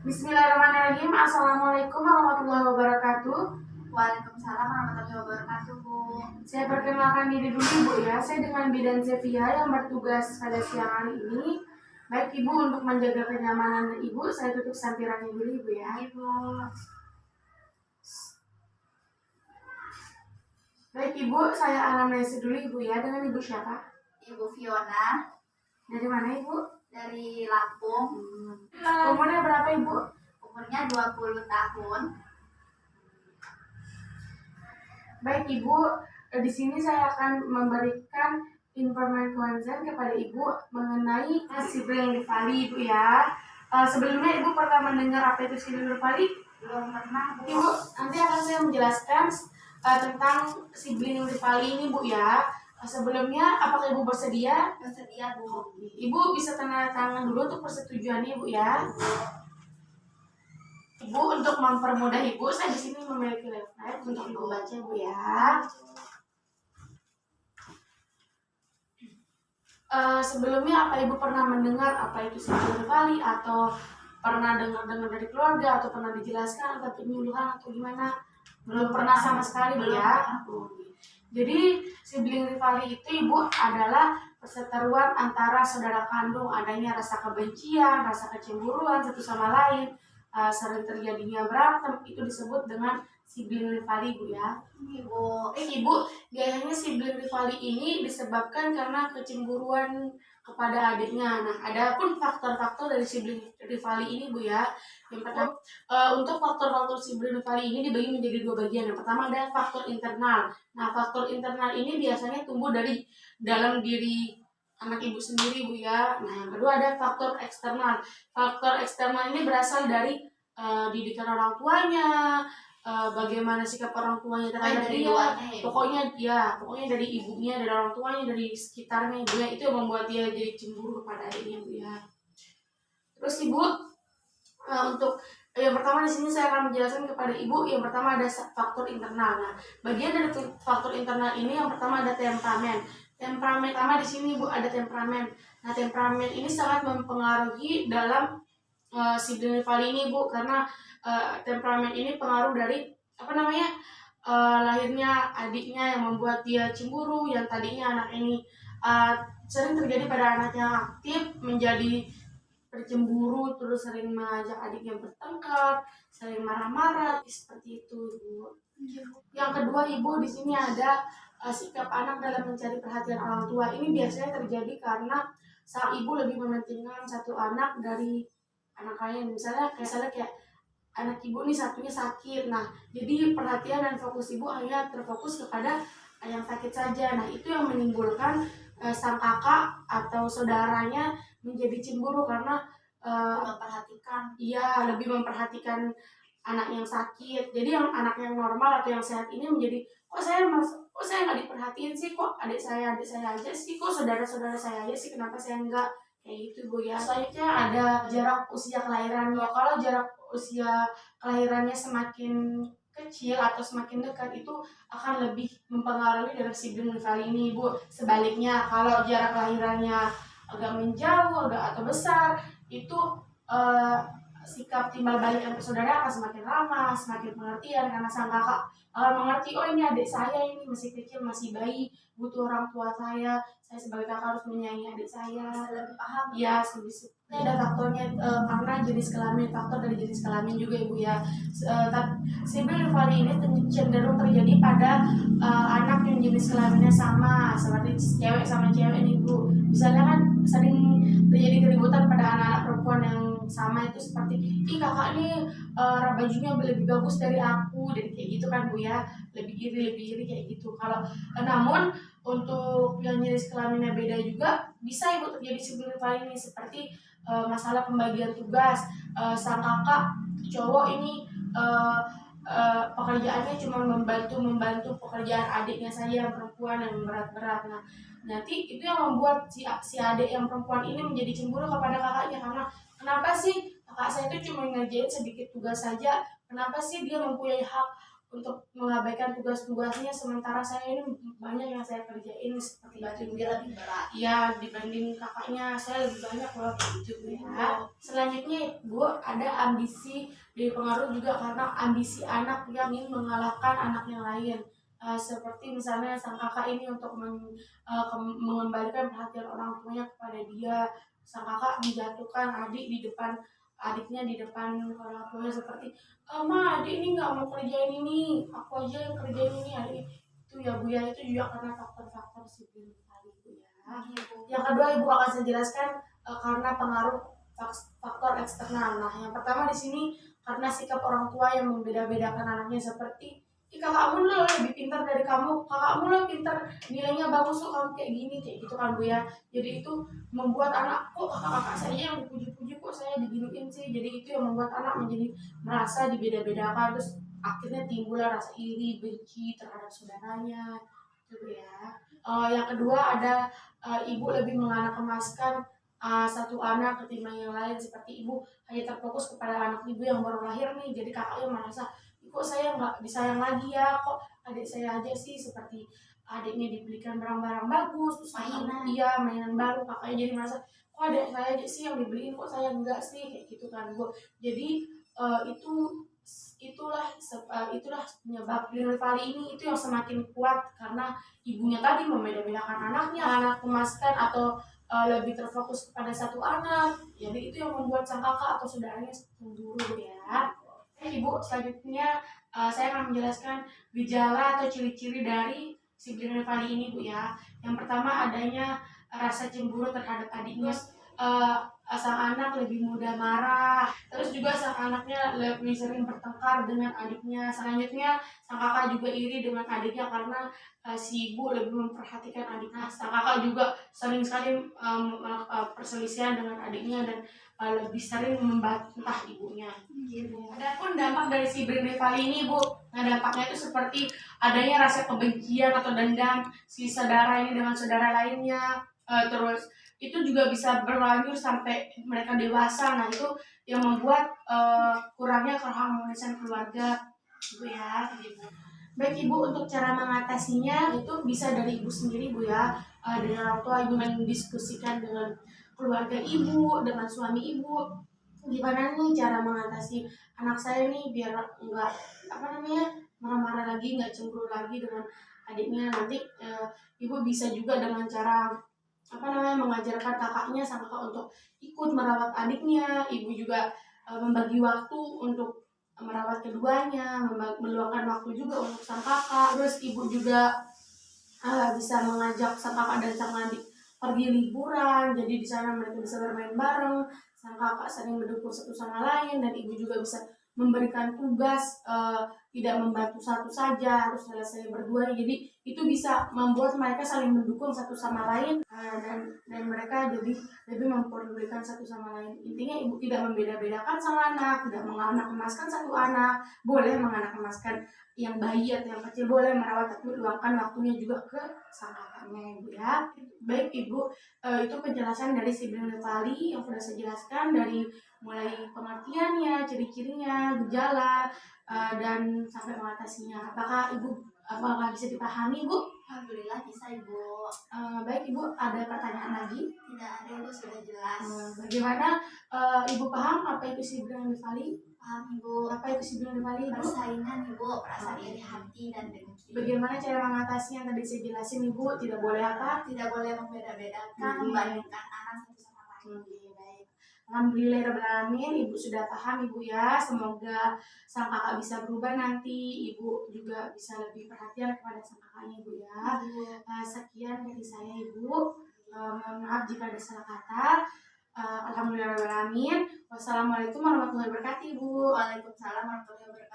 Bismillahirrahmanirrahim. Assalamualaikum warahmatullahi wabarakatuh. Waalaikumsalam warahmatullahi wabarakatuh, Bu. Saya perkenalkan diri dulu, Bu ya. Saya dengan Bidan Zevia yang bertugas pada siang hari ini. Baik Ibu, untuk menjaga kenyamanan Ibu, saya tutup sampirannya dulu Ibu ya. Ibu. Baik Ibu, saya anamnesis dulu Ibu ya. Dengan Ibu siapa? Ibu Fiona. Dari mana Ibu? Dari Lampung. Umurnya berapa Ibu? Umurnya 20 tahun. Baik Ibu, di sini saya akan memberikan informasi konsen kepada Ibu mengenai Sibling-Livali Ibu ya. Sebelumnya Ibu pernah mendengar apa itu Sibling-Livali? Belum pernah, Bu. Ibu, nanti akan saya menjelaskan tentang Sibling-Livali ini Bu ya. Sebelumnya, apakah Ibu bersedia? Bersedia, Bu. Ibu bisa tanda tangan dulu untuk persetujuannya Ibu ya. Ibu, untuk mempermudah Ibu, saya di sini memiliki leaflet untuk Ibu baca Bu ya. Sebelumnya apa Ibu pernah mendengar apa itu Sibling-Livali atau pernah dengar dari keluarga atau pernah dijelaskan atau penyuluhan atau gimana? Belum pernah sama sekali Bu ya. Jadi Sibling-Livali itu Ibu adalah perseteruan antara saudara kandung, adanya rasa kebencian, rasa kecemburuan satu sama lain, sering terjadinya berantem, itu disebut dengan Sibling-Livali Bu ya. Ibu, biasanya Sibling-Livali ini disebabkan karena kecemburuan kepada adiknya. Nah, ada pun faktor-faktor dari Sibling-Livali ini Bu ya. Yang pertama, untuk faktor-faktor Sibling-Livali ini dibagi menjadi dua bagian. Yang pertama ada faktor internal. Nah, faktor internal ini biasanya tumbuh dari dalam diri anak Ibu sendiri Bu ya. Nah, yang kedua ada faktor eksternal. Faktor eksternal ini berasal dari didikan orang tuanya, bagaimana sikap orang tuanya terhadap dia. Pokoknya dari ibunya, dari orang tuanya, dari sekitarnya ibunya, itu yang membuat dia jadi cemburu kepada adiknya Bu ya. Terus Ibu, untuk yang pertama di sini saya akan menjelaskan kepada Ibu. Yang pertama ada faktor internal. Nah, bagian dari faktor internal ini yang pertama ada temperamen. Temperamen pertama di sini Bu ada temperamen. Nah, temperamen ini sangat mempengaruhi dalam Sibling-Livali ini Bu, karena temperamen ini pengaruh dari lahirnya adiknya yang membuat dia cemburu, yang tadinya anak ini sering terjadi pada anak yang aktif menjadi bercemburu, terus sering mengajak adiknya bertengkar, sering marah-marah, seperti itu Bu. Yang kedua Ibu, di sini ada sikap anak dalam mencari perhatian orang tua. Ini biasanya terjadi karena sang ibu lebih mementingkan satu anak dari anak lain. Misalnya kayak anak Ibu nih satunya sakit. Nah, jadi perhatian dan fokus Ibu hanya terfokus kepada yang sakit saja. Nah, itu yang menimbulkan sang kakak atau saudaranya menjadi cemburu karena lebih memperhatikan anak yang sakit. Jadi yang anak yang normal atau yang sehat ini menjadi kok saya nggak diperhatiin sih, kok adik saya aja sih, kok saudara saya aja sih, kenapa saya enggak, kayak gitu Bu ya. Selanjutnya ada jarak usia kelahirannya. Kalau jarak usia kelahirannya semakin kecil atau semakin dekat, itu akan lebih mempengaruhi dalam Sibling-Livali ini Bu. Sebaliknya kalau jarak kelahirannya agak menjauh atau besar, itu sikap timbal balik antar saudara akan semakin lama, semakin pengertian, karena sang kakak akan mengerti, oh ini adik saya, ini masih kecil, masih bayi, butuh orang tua saya sebagai kakak harus menyayangi adik saya. Lebih paham ya. Ini ada faktornya karena jenis kelamin, faktor dari jenis kelamin juga Ibu ya. Sibling-Livali ini cenderung terjadi pada anak yang jenis kelaminnya sama, seperti cewek sama cewek nih Bu. Misalnya kan sering terjadi keributan pada anak-anak perempuan yang sama, itu seperti kakak nih bajunya lebih bagus dari aku, dan kayak gitu kan Bu ya, lebih iri kayak gitu. Kalau namun untuk yang jenis kelaminnya beda juga bisa Ibu terjadi Sibling-Livali ini, seperti masalah pembagian tugas. Sang kakak cowok ini pekerjaannya cuma membantu pekerjaan adiknya saja yang perempuan yang berat-berat. Nah, nanti itu yang membuat si adik yang perempuan ini menjadi cemburu kepada kakaknya, karena kenapa sih kakak saya itu cuma ngerjain sedikit tugas saja, kenapa sih dia mempunyai hak untuk mengabaikan tugas-tugasnya, sementara saya ini banyak yang saya kerjain seperti itu dia lebih berat. ya, dibanding kakaknya saya lebih banyak loh gitu ya. Selanjutnya Bu, ada ambisi dipengaruhi juga karena ambisi anak yang ingin mengalahkan anak yang lain. Seperti misalnya sang kakak ini untuk mengembalikan perhatian orang tuanya kepada dia. Sang kakak menjatuhkan adiknya di depan orang tuanya, seperti Ma, adik ini nggak mau kerjain ini, aku aja yang kerjain ini, adik itu ya Bu ya. Itu juga karena faktor-faktor sibling tadi Bu ya. Yang kedua Ibu akan saya jelaskan karena pengaruh faktor eksternal. Nah, yang pertama di sini karena sikap orang tua yang membeda-bedakan anaknya, seperti kakakmu lo lebih pintar dari kamu, kakakmu lo pintar, nilainya bagus kok, kamu kayak gini, kayak gitu kan Bu ya. Jadi itu membuat anak, kok kakak-kakak saya yang dipuji-puji, kok saya diginiin sih. Jadi itu yang membuat anak menjadi merasa dibeda-bedakan, terus akhirnya timbul rasa iri, benci terhadap saudaranya gitu ya. Yang kedua ada ibu lebih menganak emaskan satu anak ketimbang yang lain, seperti ibu hanya terfokus kepada anak ibu yang baru lahir nih, jadi kakaknya merasa kok saya nggak disayang lagi ya, kok adik saya aja sih, seperti adiknya dibelikan barang-barang bagus, terus mainan baru, kakaknya jadi merasa kok adik saya aja sih yang dibeliin, kok saya enggak sih, kayak gitu kan Bu. Jadi itulah penyebab rivalry ini itu yang semakin kuat karena ibunya tadi membeda-bedakan anaknya, anak emaskan atau lebih terfokus kepada satu anak. Jadi itu yang membuat sang kakak atau saudaranya cemburu ya. Ibu, selanjutnya saya akan menjelaskan gejala atau ciri-ciri dari sibling rivalry ini Bu ya. Yang pertama adanya rasa cemburu terhadap adiknya. Sang anak lebih mudah marah, terus juga sang anaknya lebih sering bertengkar dengan adiknya. Selanjutnya sang kakak juga iri dengan adiknya karena si ibu lebih memperhatikan adiknya. Sang kakak juga sering sekali perselisihan dengan adiknya dan lebih sering membantah ibunya. Adapun dampak dari sibling rivalry ini Bu, nah dampaknya itu seperti adanya rasa kebencian atau dendam si saudara ini dengan saudara lainnya, terus itu juga bisa berlanjut sampai mereka dewasa. Nah itu yang membuat kurangnya keharmonisan keluarga Bu ya gitu. Baik Ibu, untuk cara mengatasinya itu bisa dari Ibu sendiri Bu ya, dengan orang tua Ibu mendiskusikan dengan keluarga Ibu, dengan suami Ibu, gimana nih cara mengatasi anak saya nih biar enggak marah-marah lagi, nggak cemburu lagi dengan adiknya. Nanti Ibu bisa juga dengan cara mengajarkan kakaknya sang kakak untuk ikut merawat adiknya. Ibu juga membagi waktu untuk merawat keduanya, meluangkan waktu juga untuk sang kakak. Terus ibu juga bisa mengajak sang kakak dan sang adik pergi liburan, jadi di sana mereka bisa bermain bareng. Sang kakak sering mendukung satu sama lain, dan ibu juga bisa memberikan tugas, tidak membantu satu saja, harus selesai berdua. Jadi itu bisa membuat mereka saling mendukung satu sama lain, dan mereka jadi lebih memperdulikan satu sama lain. Intinya ibu tidak membeda-bedakan sang anak, tidak menganak emaskan satu anak, boleh menganak emaskan yang bayi atau yang kecil, boleh merawat, tapi luangkan waktunya juga ke sang kakaknya Ibu ya. Baik Ibu, itu penjelasan dari sibling rivalry yang sudah saya jelaskan, dari mulai pengertiannya, ciri-cirinya, gejala, dan sampai mengatasinya. Apakah bisa dipahami Bu? Alhamdulillah bisa Ibu. Baik Ibu, ada pertanyaan lagi? Tidak ada Ibu, sudah jelas. Bagaimana Ibu paham apa itu sibling rivalry? Paham Ibu. Apa itu sibling rivalry Ibu? Persaingan Ibu, perasaan iri hati dan dengki. Bagaimana cara mengatasinya yang tadi saya jelasin Ibu? Tidak boleh apa? Tidak boleh membeda-bedakan, membandingkan anak satu sama lain. Baik. Alhamdulillahirrahmanirrahim, Ibu sudah paham Ibu ya. Semoga sang kakak bisa berubah nanti. Ibu juga bisa lebih perhatian kepada sang kakaknya Ibu ya. Sekian dari saya Ibu. Mohon maaf jika ada salah kata. Alhamdulillahirrahmanirrahim. Wassalamualaikum warahmatullahi wabarakatuh Ibu. Waalaikumsalam warahmatullahi wabarakatuh.